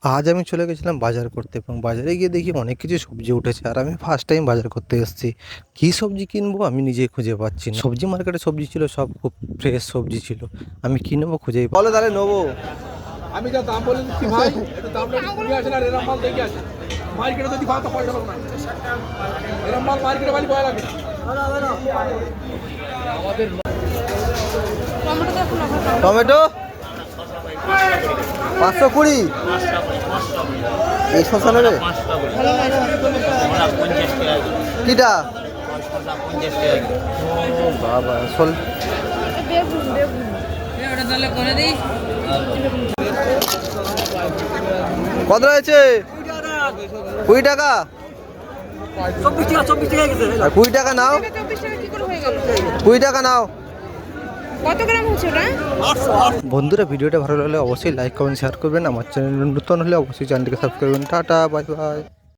আজ আমি চলে গেছিলাম বাজার করতে এবং বাজারে গিয়ে দেখি অনেক কিছু সবজি উঠেছে আর আমি ফার্স্ট টাইম বাজার করতে এসেছি। কী সবজি কিনবো আমি নিজেই খুঁজে পাচ্ছি না। সবজি মার্কেটে সবজি ছিল, সব খুব ফ্রেশ সবজি ছিল। আমি কী নেবো খুঁজেই বলো তাহলে নেবো। আমি যা দাম বলে দিচ্ছি ভাই, একটু দামটা একটু কমিয়ে আসেন আর এরম মাল দেখে আসেন। মার্কেটে যদি খাওয়া তো পয়সা লোক না, এরম মাল মার্কেটে বাড়ি পয়সা লাগে। টমেটো 520। এই শসা নেবে কিটা? বাবা শোল কত রয়েছে? 20 টাকা। 20 টাকা নাও, 20 টাকা নাও। কত গ্রাম হচ্ছে ওটা? বন্ধুরা, ভিডিওটা ভালো লাগলে অবশ্যই লাইক কমেন্ট শেয়ার করবেন। আমার চ্যানেল নতুন হলে অবশ্যই চ্যানেলটিকে সাবস্ক্রাইব করবেন। Tata, bye bye.